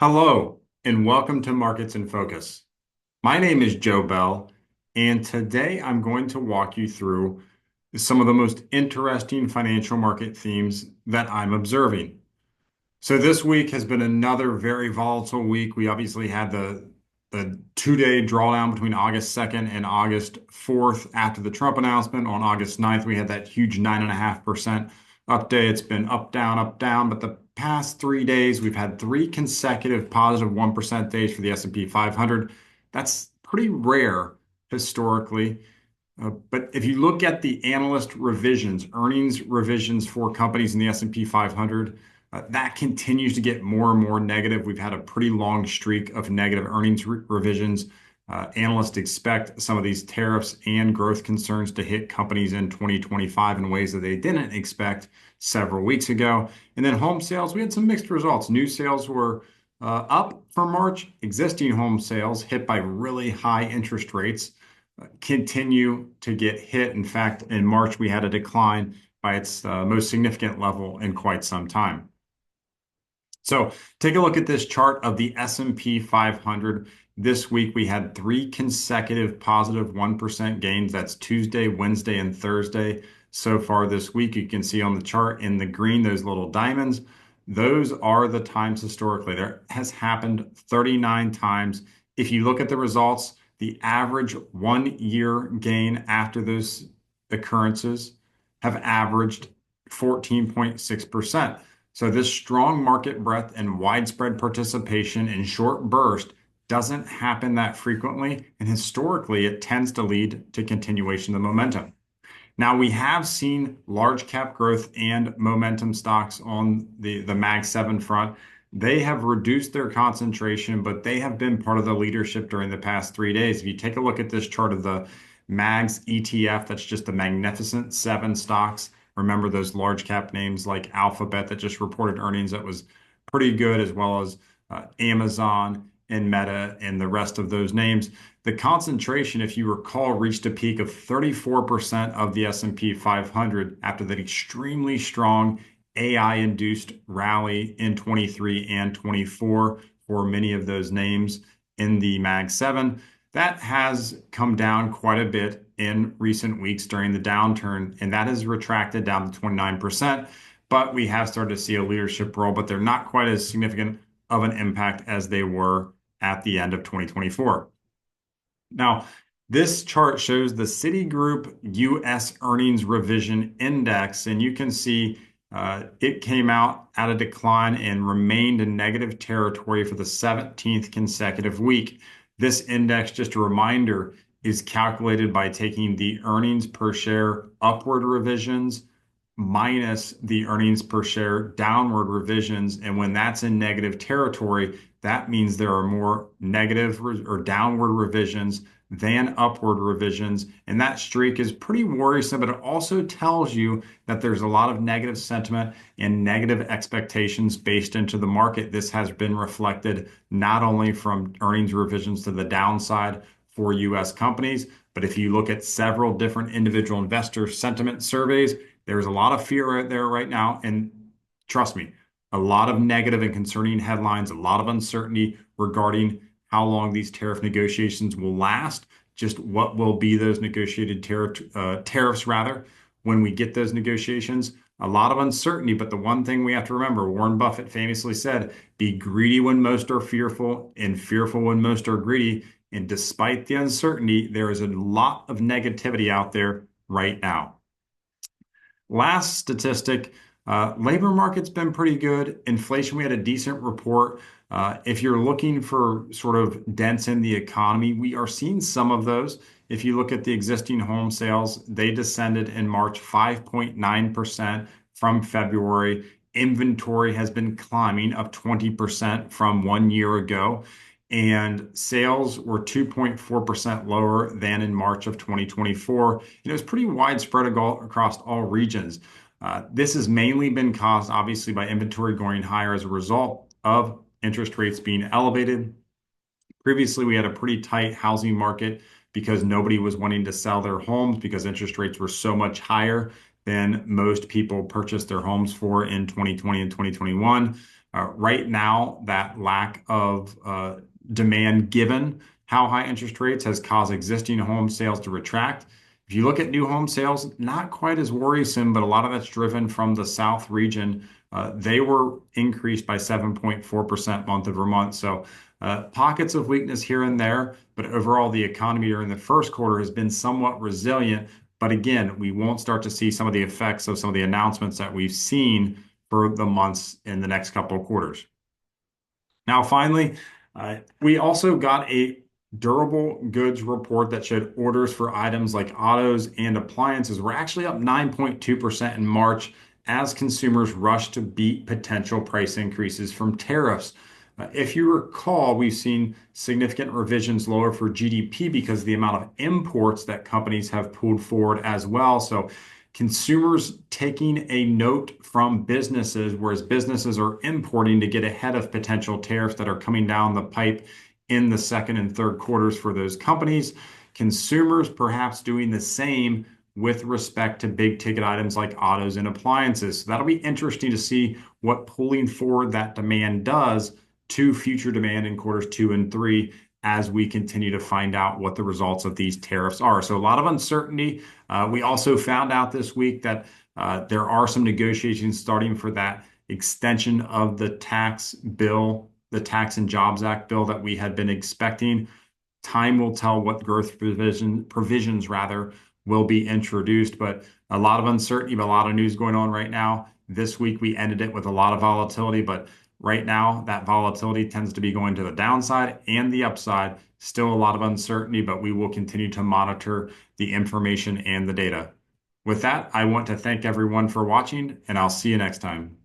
Hello, and welcome to Markets in Focus. My name is Joe Bell, and today I'm going to walk you through some of the most interesting financial market themes that I'm observing. So this week has been another very volatile week. We obviously had the two-day drawdown between August 2nd and August 4th after the Trump announcement. On August 9th, we had that huge 9.5% up day. It's been up, down. But the past 3 days, we've had three consecutive positive 1% days for the S&P 500. That's pretty rare historically. But if you look at the analyst revisions, earnings revisions for companies in the S&P 500, that continues to get more and more negative. We've had a pretty long streak of negative earnings revisions. Analysts expect some of these tariffs and growth concerns to hit companies in 2025 in ways that they didn't expect several weeks ago. And then home sales, we had some mixed results. New sales were up for March. Existing home sales hit by really high interest rates continue to get hit. In fact, in March, we had a decline by its most significant level in quite some time. So take a look at this chart of the S&P 500. This week, we had three consecutive positive 1% gains. That's Tuesday, Wednesday, and Thursday. So far this week, you can see on the chart in the green, those little diamonds. Those are the times historically. There has happened 39 times. If you look at the results, the average 1 year gain after those occurrences have averaged 14.6%. So this strong market breadth and widespread participation in short burst doesn't happen that frequently, and historically it tends to lead to continuation of the momentum. Now we have seen large cap growth and momentum stocks on the Mag 7 front. They have reduced their concentration, but they have been part of the leadership during the past 3 days. If you take a look at this chart of the MAGS ETF, that's just the Magnificent Seven stocks. Remember those large cap names like Alphabet that just reported earnings that was pretty good, as well as Amazon and Meta and the rest of those names. The concentration, if you recall, reached a peak of 34% of the S&P 500 after that extremely strong AI-induced rally in 23 and 24 for many of those names in the Mag 7. That has come down quite a bit in recent weeks during the downturn, and that has retracted down to 29%. But we have started to see a leadership role, but they're not quite as significant of an impact as they were at the end of 2024. Now, this chart shows the Citigroup US Earnings Revision Index, and you can see it came out at a decline and remained in negative territory for the 17th consecutive week. This index, just a reminder, is calculated by taking the earnings per share upward revisions minus the earnings per share downward revisions. And when that's in negative territory, that means there are more negative or downward revisions than upward revisions. And that streak is pretty worrisome, but it also tells you that there's a lot of negative sentiment and negative expectations based into the market. This has been reflected not only from earnings revisions to the downside for US companies, but if you look at several different individual investor sentiment surveys, there's a lot of fear out there right now. And trust me, a lot of negative and concerning headlines, a lot of uncertainty regarding how long these tariff negotiations will last, just what will be those negotiated tariffs rather when we get those negotiations. A lot of uncertainty, but the one thing we have to remember, Warren Buffett famously said, be greedy when most are fearful and fearful when most are greedy. And despite the uncertainty, there is a lot of negativity out there right now. Last statistic, labor market's been pretty good. Inflation, we had a decent report. If you're looking for sort of dents in the economy, we are seeing some of those. If you look at the existing home sales, they descended in March 5.9% from February. Inventory has been climbing up 20% from 1 year ago. And sales were 2.4% lower than in March of 2024. And it was pretty widespread across all regions. This has mainly been caused, obviously, by inventory going higher as a result of interest rates being elevated. Previously, we had a pretty tight housing market because nobody was wanting to sell their homes because interest rates were so much higher than most people purchased their homes for in 2020 and 2021. Right now, that lack of demand given how high interest rates has caused existing home sales to retract. If you look at new home sales, not quite as worrisome, but a lot of that's driven from the South region. They were increased by 7.4% month over month. So pockets of weakness here and there, but overall, the economy during the first quarter has been somewhat resilient. But again, we won't start to see some of the effects of some of the announcements that we've seen for the months in the next couple of quarters. Now, finally, we also got a durable goods report that showed orders for items like autos and appliances were actually up 9.2% in March as consumers rushed to beat potential price increases from tariffs. If you recall, we've seen significant revisions lower for GDP because of the amount of imports that companies have pulled forward as well. So consumers taking a note from businesses, whereas businesses are importing to get ahead of potential tariffs that are coming down the pipe in the second and third quarters for those companies. Consumers perhaps doing the same with respect to big ticket items like autos and appliances. So that'll be interesting to see what pulling forward that demand does to future demand in quarters 2 and 3 as we continue to find out what the results of these tariffs are. So a lot of uncertainty. We also found out this week that there are some negotiations starting for that extension of the tax bill, the Tax and Jobs Act bill that we had been expecting. Time will tell what growth provisions rather will be introduced, but a lot of uncertainty, but a lot of news going on right now. This week we ended it with a lot of volatility, but right now that volatility tends to be going to the downside and the upside. Still a lot of uncertainty, but we will continue to monitor the information and the data. With that, I want to thank everyone for watching, and I'll see you next time.